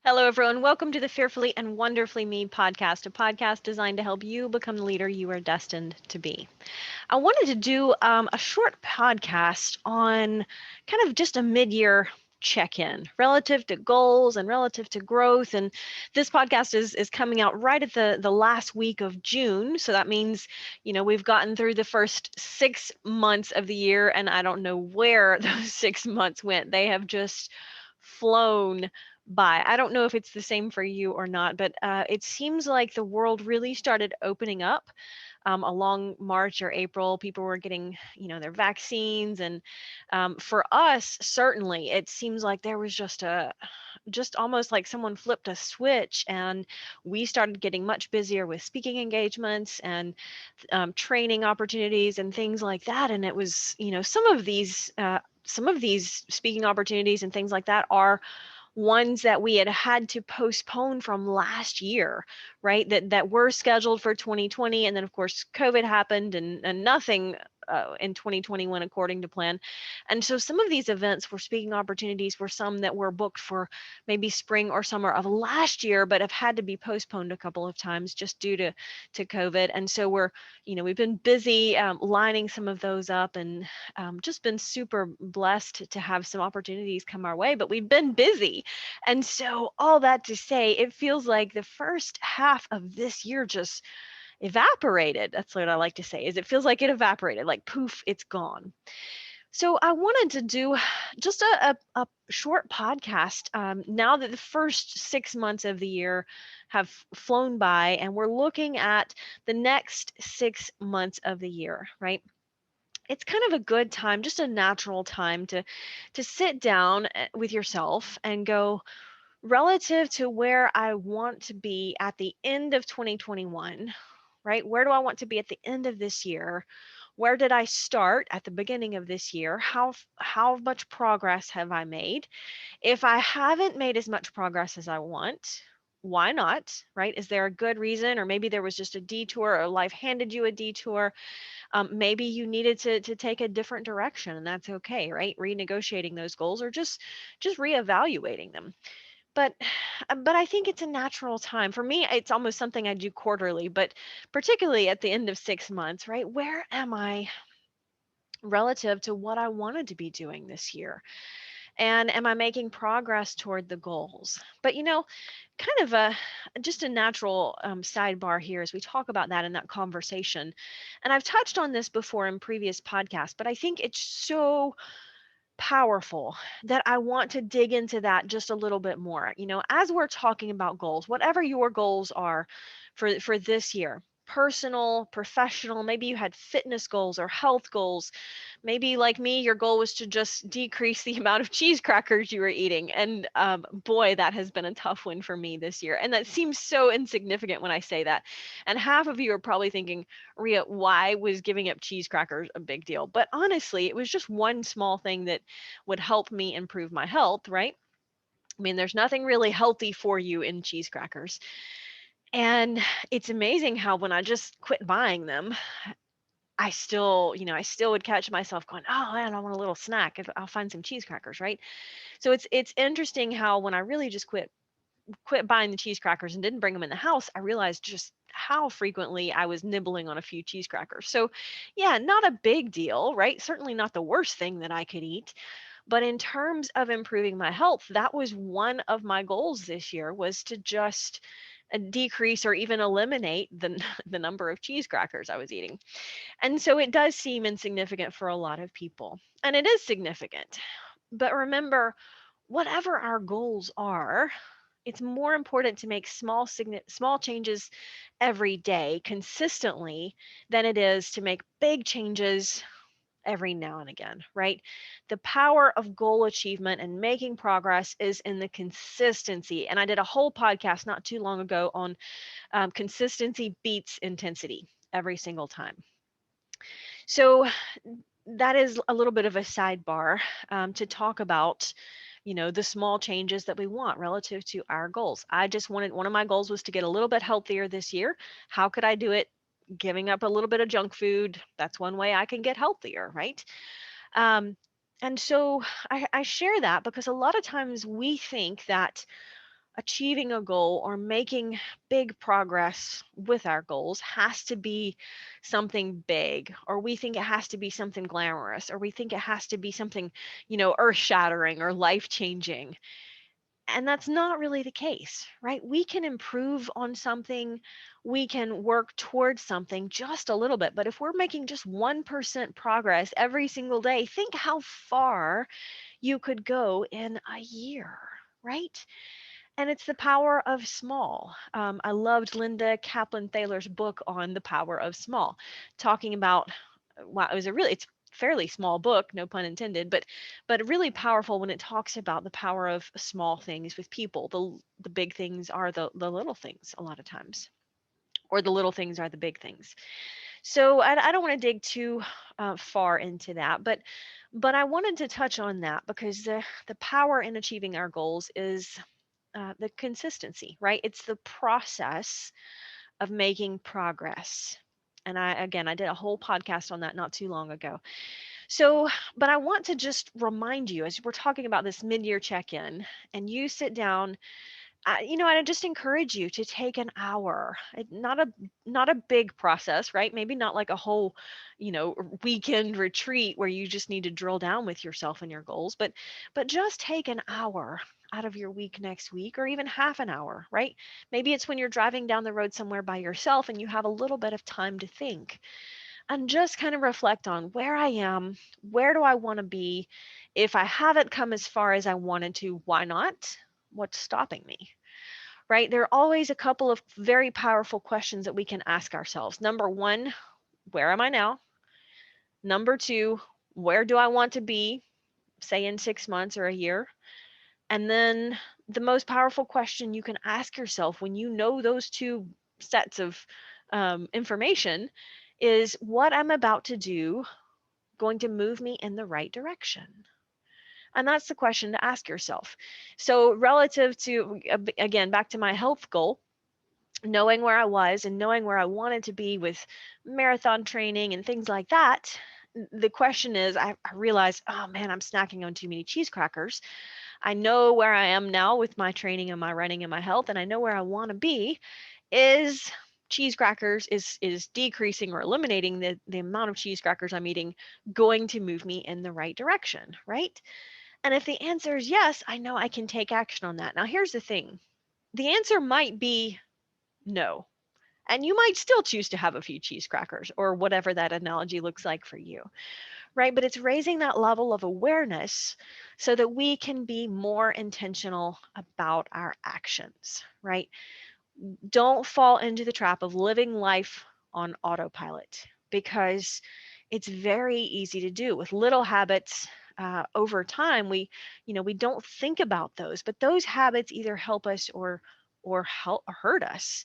Hello, everyone. Welcome to the Fearfully and Wonderfully Me podcast, a podcast designed to help you become the leader you are destined to be. I wanted to do a short podcast on kind of just a mid year check in relative to goals and relative to growth. And this podcast is coming out right at the last week of June. So that means, we've gotten through the first 6 months of the year, and I don't know where those 6 months went. They have just flown by. I don't know if it's the same for you or not, but it seems like the world really started opening up along March or April. People were getting, their vaccines, and for us, certainly, it seems like there was just almost like someone flipped a switch, and we started getting much busier with speaking engagements and training opportunities and things like that. And it was, some of these speaking opportunities and things like that are ones that we had to postpone from last year, right? That were scheduled for 2020, and then of course COVID happened, and nothing in 2021 according to plan. And so some of these events were speaking opportunities were some that were booked for maybe spring or summer of last year, but have had to be postponed a couple of times just due to COVID. And so we've been busy lining some of those up, and just been super blessed to have some opportunities come our way, but we've been busy. And so, all that to say, it feels like the first half of this year just evaporated. That's what I like to say, is it feels like it evaporated, like poof, it's gone. So I wanted to do just a short podcast now that the first 6 months of the year have flown by, and we're looking at the next 6 months of the year, right? It's kind of a good time, just a natural time to sit down with yourself and go, relative to where I want to be at the end of 2021, right? Where do I want to be at the end of this year? Where did I start at the beginning of this year? How much progress have I made? If I haven't made as much progress as I want, why not, right? Is there a good reason? Or maybe there was just a detour, or life handed you a detour. Maybe you needed to take a different direction, and that's okay, right? Renegotiating those goals, or just reevaluating them. But but I think it's a natural time. For me, it's almost something I do quarterly, but particularly at the end of 6 months, right? Where am I relative to what I wanted to be doing this year? And am I making progress toward the goals? But kind of a just a natural sidebar here as we talk about that in that conversation. And I've touched on this before in previous podcasts, but I think it's so powerful that I want to dig into that just a little bit more. As we're talking about goals, whatever your goals are for this year, personal, professional, maybe you had fitness goals or health goals. Maybe like me, your goal was to just decrease the amount of cheese crackers you were eating. And boy, that has been a tough one for me this year. And that seems so insignificant when I say that. And half of you are probably thinking, Ria, why was giving up cheese crackers a big deal? But honestly, it was just one small thing that would help me improve my health, right? I mean, there's nothing really healthy for you in cheese crackers. And it's amazing how when I just quit buying them, I still would catch myself going, "Oh, man, I want a little snack. I'll find some cheese crackers," right? So it's interesting how when I really just quit buying the cheese crackers and didn't bring them in the house, I realized just how frequently I was nibbling on a few cheese crackers. So, yeah, not a big deal, right? Certainly not the worst thing that I could eat. But in terms of improving my health, that was one of my goals this year, was to just decrease or even eliminate the number of cheese crackers I was eating. And so it does seem insignificant for a lot of people. And it is significant. But remember, whatever our goals are, it's more important to make small changes every day consistently than it is to make big changes every now and again, right? The power of goal achievement and making progress is in the consistency. And I did a whole podcast not too long ago on consistency beats intensity every single time. So that is a little bit of a sidebar to talk about, the small changes that we want relative to our goals. I just wanted, one of my goals was to get a little bit healthier this year. How could I do it? Giving up a little bit of junk food. That's one way I can get healthier, right? And so I share that because a lot of times we think that achieving a goal or making big progress with our goals has to be something big, or we think it has to be something glamorous, or we think it has to be something, earth shattering or life changing. And that's not really the case, right? We can improve on something, we can work towards something just a little bit. But if we're making just 1% progress every single day, think how far you could go in a year, right? And it's the power of small. I loved Linda Kaplan Thaler's book on the power of small, talking about, wow, it's fairly small book, no pun intended, but really powerful when it talks about the power of small things with people. The big things are the little things a lot of times, or the little things are the big things. So I don't want to dig too far into that, but I wanted to touch on that because the power in achieving our goals is the consistency, right? It's the process of making progress. And I did a whole podcast on that not too long ago. So, but I want to just remind you as we're talking about this mid year check in, and you sit down, I just encourage you to take an hour. Not a big process, right? Maybe not like a whole, weekend retreat where you just need to drill down with yourself and your goals, but just take an hour out of your week next week, or even half an hour, right? Maybe it's when you're driving down the road somewhere by yourself and you have a little bit of time to think and just kind of reflect on where I am, where do I want to be? If I haven't come as far as I wanted to, why not? What's stopping me? Right? There are always a couple of very powerful questions that we can ask ourselves. Number one, where am I now? Number two, where do I want to be, say in 6 months or a year? And then the most powerful question you can ask yourself when you know those two sets of information is, what I'm about to do going to move me in the right direction? And that's the question to ask yourself. So, relative to, again, back to my health goal, knowing where I was and knowing where I wanted to be with marathon training and things like that, the question is, I realized, oh man, I'm snacking on too many cheese crackers. I know where I am now with my training and my running and my health, and I know where I want to be. Is cheese crackers is decreasing or eliminating the amount of cheese crackers I'm eating going to move me in the right direction, right? And if the answer is yes, I know I can take action on that. Now, here's the thing. The answer might be no. And you might still choose to have a few cheese crackers or whatever that analogy looks like for you, right? But it's raising that level of awareness so that we can be more intentional about our actions, right? Don't fall into the trap of living life on autopilot, because it's very easy to do with little habits. Over time, we don't think about those, but those habits either help us or help hurt us,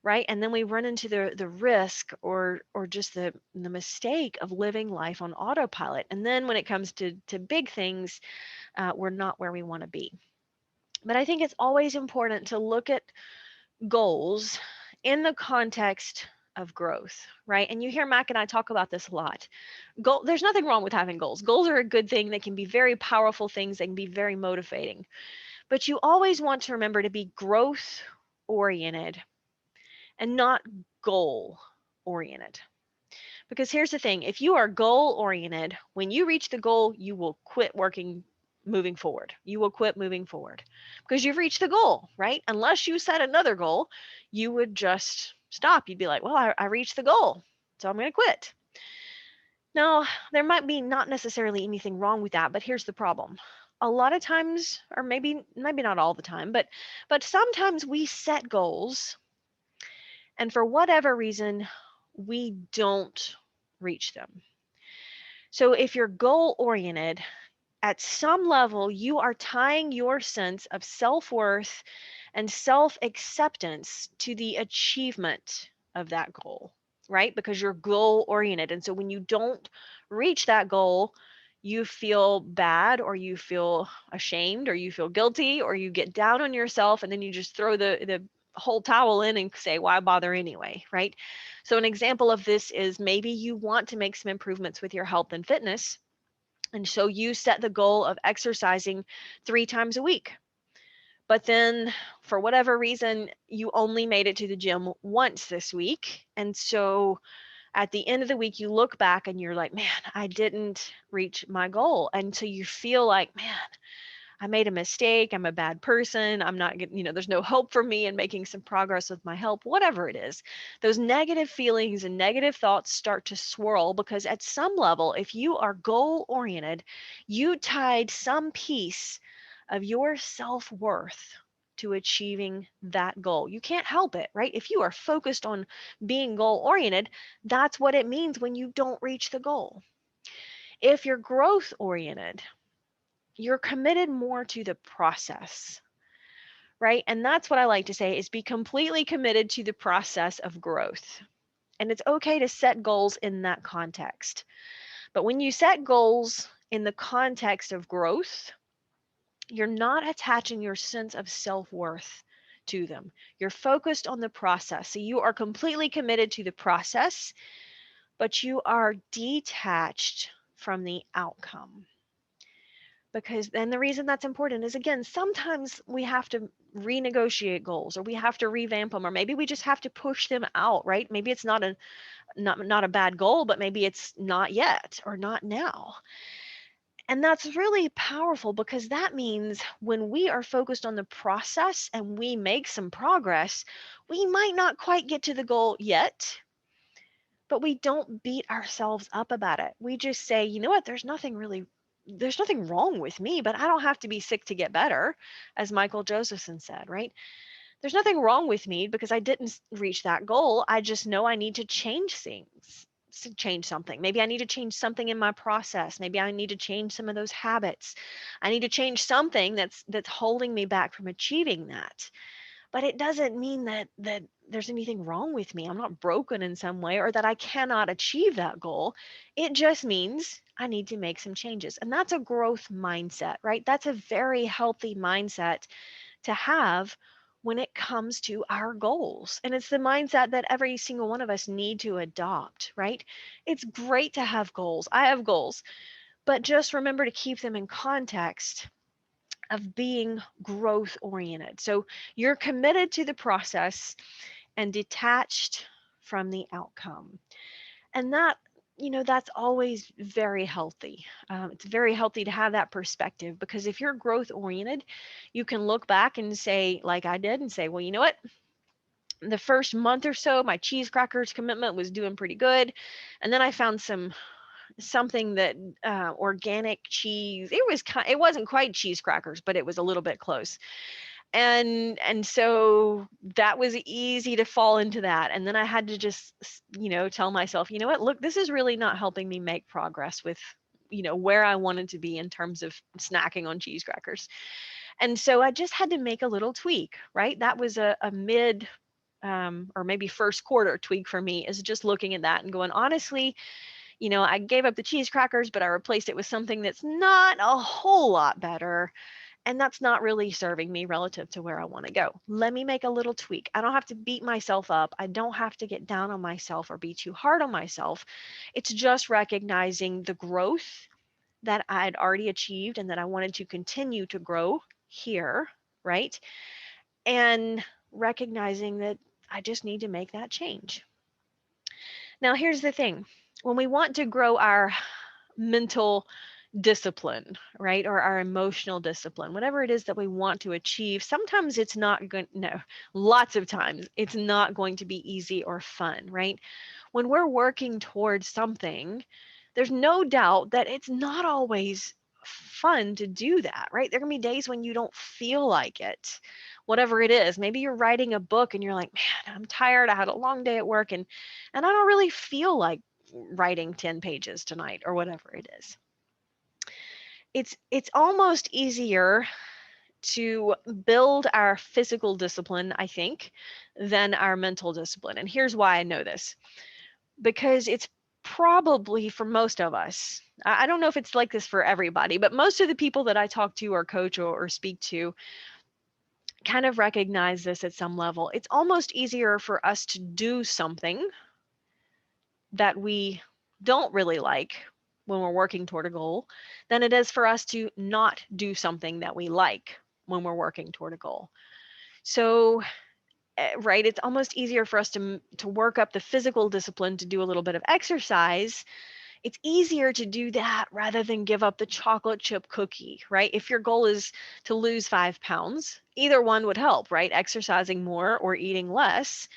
right? And then we run into the risk or just the mistake of living life on autopilot. And then when it comes to big things, we're not where we want to be. But I think it's always important to look at goals in the context of growth, right? And you hear Mac and I talk about this a lot. There's nothing wrong with having goals. Goals are a good thing. They can be very powerful things. They can be very motivating. But you always want to remember to be growth oriented and not goal oriented. Because here's the thing, if you are goal oriented, when you reach the goal, you will quit working moving forward. You will quit moving forward because you've reached the goal, right? Unless you set another goal, you would just stop. You'd be like, well, I reached the goal, so I'm going to quit. Now, there might be not necessarily anything wrong with that, but here's the problem. A lot of times, or maybe not all the time, but sometimes we set goals and for whatever reason, we don't reach them. So if you're goal oriented, at some level, you are tying your sense of self-worth and self-acceptance to the achievement of that goal, right? Because you're goal oriented. And so when you don't reach that goal, you feel bad, or you feel ashamed, or you feel guilty, or you get down on yourself, and then you just throw the whole towel in and say, why bother anyway, right? So an example of this is maybe you want to make some improvements with your health and fitness, and so you set the goal of exercising 3 times a week. But then for whatever reason, you only made it to the gym once this week. And so at the end of the week, you look back and you're like, man, I didn't reach my goal. And so you feel like, man, I made a mistake. I'm a bad person. I'm not getting, there's no hope for me in making some progress with my help, whatever it is. Those negative feelings and negative thoughts start to swirl because at some level, if you are goal oriented, you tied some piece of your self worth to achieving that goal. You can't help it, right? If you are focused on being goal oriented, that's what it means when you don't reach the goal. If you're growth oriented, you're committed more to the process, right? And that's what I like to say is be completely committed to the process of growth. And it's okay to set goals in that context. But when you set goals in the context of growth, you're not attaching your sense of self-worth to them. You're focused on the process. So you are completely committed to the process, but you are detached from the outcome. Because then the reason that's important is, again, sometimes we have to renegotiate goals, or we have to revamp them, or maybe we just have to push them out, right? Maybe it's not a bad goal, but maybe it's not yet or not now. And that's really powerful because that means when we are focused on the process and we make some progress, we might not quite get to the goal yet, but we don't beat ourselves up about it. We just say, you know what, there's nothing wrong with me, but I don't have to be sick to get better, as Michael Josephson said, right? There's nothing wrong with me because I didn't reach that goal. I just know I need to change things, to change something. Maybe I need to change something in my process. Maybe I need to change some of those habits. I need to change something that's holding me back from achieving that. But it doesn't mean that there's anything wrong with me. I'm not broken in some way or that I cannot achieve that goal. It just means I need to make some changes. And that's a growth mindset, right? That's a very healthy mindset to have when it comes to our goals. And it's the mindset that every single one of us need to adopt, right? It's great to have goals. I have goals, but just remember to keep them in context of being growth oriented. So you're committed to the process and detached from the outcome. And that's always very healthy. It's very healthy to have that perspective because if you're growth oriented, you can look back and say, like I did, and say, well, you know what? The first month or so, my cheese crackers commitment was doing pretty good. And then I found something that organic cheese. It wasn't quite cheese crackers, but it was a little bit close. And so that was easy to fall into that. And then I had to just tell myself, you know what, look, this is really not helping me make progress with where I wanted to be in terms of snacking on cheese crackers. And so I just had to make a little tweak, right? That was a mid or maybe first quarter tweak for me, is just looking at that and going, honestly, I gave up the cheese crackers, but I replaced it with something that's not a whole lot better. And that's not really serving me relative to where I want to go. Let me make a little tweak. I don't have to beat myself up. I don't have to get down on myself or be too hard on myself. It's just recognizing the growth that I'd already achieved and that I wanted to continue to grow here, right? And recognizing that I just need to make that change. Now, here's the thing. When we want to grow our mental discipline, right? Or our emotional discipline, whatever it is that we want to achieve, sometimes it's not going, no, lots of times it's not going to be easy or fun, right? When we're working towards something, there's no doubt that it's not always fun to do that, right? There can be days when you don't feel like it, whatever it is. Maybe you're writing a book and you're like, man, I'm tired. I had a long day at work and I don't really feel like writing 10 pages tonight or whatever it is. It's almost easier to build our physical discipline, I think, than our mental discipline. And here's why I know this. Because it's probably for most of us, I don't know if it's like this for everybody, but most of the people that I talk to or coach or speak to kind of recognize this at some level. It's almost easier for us to do something that we don't really like when we're working toward a goal than it is for us to not do something that we like when we're working toward a goal. So, right, it's almost easier for us to work up the physical discipline to do a little bit of exercise. It's easier to do that rather than give up the chocolate chip cookie, right? If your goal is to lose 5 pounds, either one would help, right? Exercising more or eating less.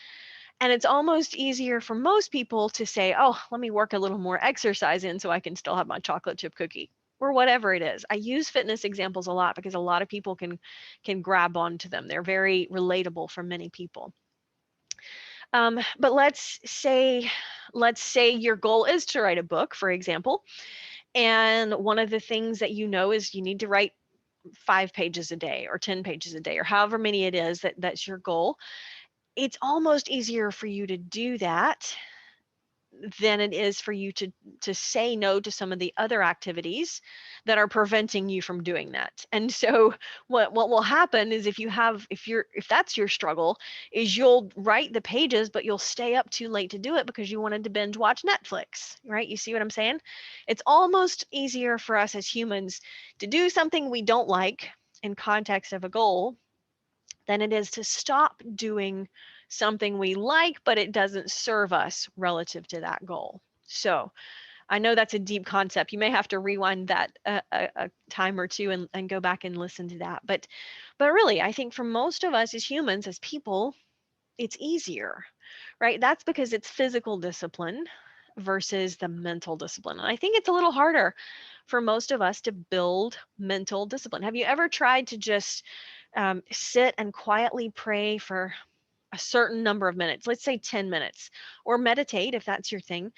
And it's almost easier for most people to say, oh, let me work a little more exercise in so I can still have my chocolate chip cookie or whatever it is. I use fitness examples a lot because a lot of people can grab onto them. They're very relatable for many people. But let's say your goal is to write a book, for example, and one of the things that you know is you need to write 5 pages a day or 10 pages a day or however many it is that's your goal. It's almost easier for you to do that than it is for you to say no to some of the other activities that are preventing you from doing that. And so what will happen is if that's your struggle, is you'll write the pages but you'll stay up too late to do it because you wanted to binge watch Netflix, right? You see what I'm saying? It's almost easier for us as humans to do something we don't like in context of a goal than it is to stop doing something we like, but it doesn't serve us relative to that goal. So I know that's a deep concept. You may have to rewind that a time or two and go back and listen to that. But really, I think for most of us as humans, as people, it's easier, right? That's because it's physical discipline versus the mental discipline. And I think it's a little harder for most of us to build mental discipline. Have you ever tried to just sit and quietly pray for a certain number of minutes, let's say 10 minutes, or meditate if that's your thing?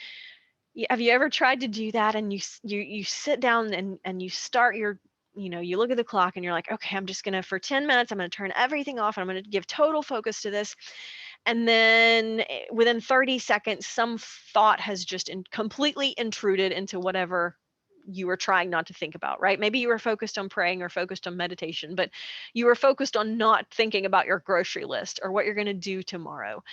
Have you ever tried to do that and you sit down and you start your, you look at the clock and you're like, okay, I'm just going to, for 10 minutes, I'm going to turn everything off and I'm going to give total focus to this. And then within 30 seconds, some thought has just completely intruded into whatever you were trying not to think about, right? Maybe you were focused on praying or focused on meditation, but you were focused on not thinking about your grocery list or what you're going to do tomorrow.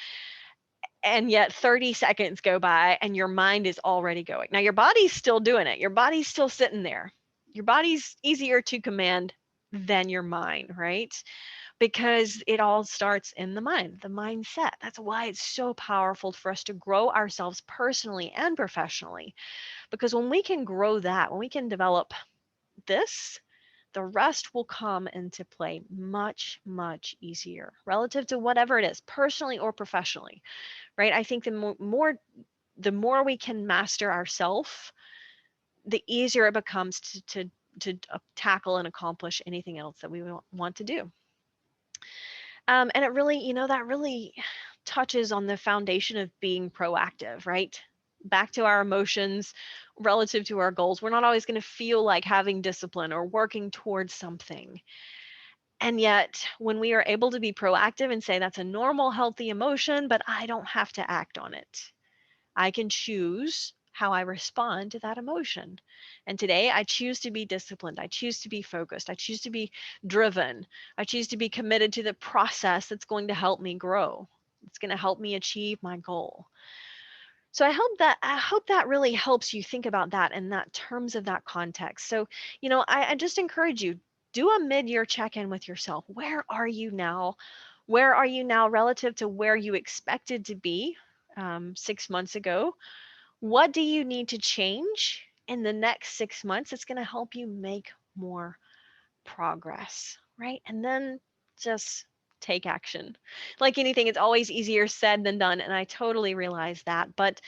And yet 30 seconds go by and your mind is already going. Now your body's still doing it. Your body's still sitting there. Your body's easier to command than your mind, right? Because it all starts in the mind, the mindset. That's why it's so powerful for us to grow ourselves personally and professionally. Because when we can grow that, when we can develop this, the rest will come into play much, much easier relative to whatever it is, personally or professionally, right? I think the more we can master ourselves, the easier it becomes to tackle and accomplish anything else that we want to do. And it really, that really touches on the foundation of being proactive, right? Back to our emotions relative to our goals. We're not always going to feel like having discipline or working towards something. And yet, when we are able to be proactive and say that's a normal, healthy emotion, but I don't have to act on it, I can choose how I respond to that emotion. And today I choose to be disciplined. I choose to be focused. I choose to be driven. I choose to be committed to the process that's going to help me grow. It's going to help me achieve my goal. So I hope that really helps you think about that in that terms of that context. So, I just encourage you, do a mid-year check-in with yourself. Where are you now? Where are you now relative to where you expected to be 6 months ago? What do you need to change in the next 6 months that's going to help you make more progress, right? And then just take action. Like anything, it's always easier said than done. And I totally realize that. But,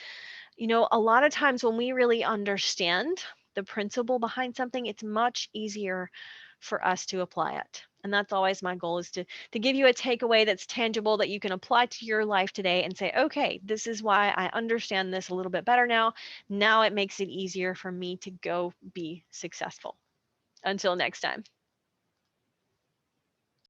a lot of times when we really understand the principle behind something, it's much easier for us to apply it. And that's always my goal, is to give you a takeaway that's tangible that you can apply to your life today and say, okay, this is why I understand this a little bit better now. Now it makes it easier for me to go be successful. Until next time.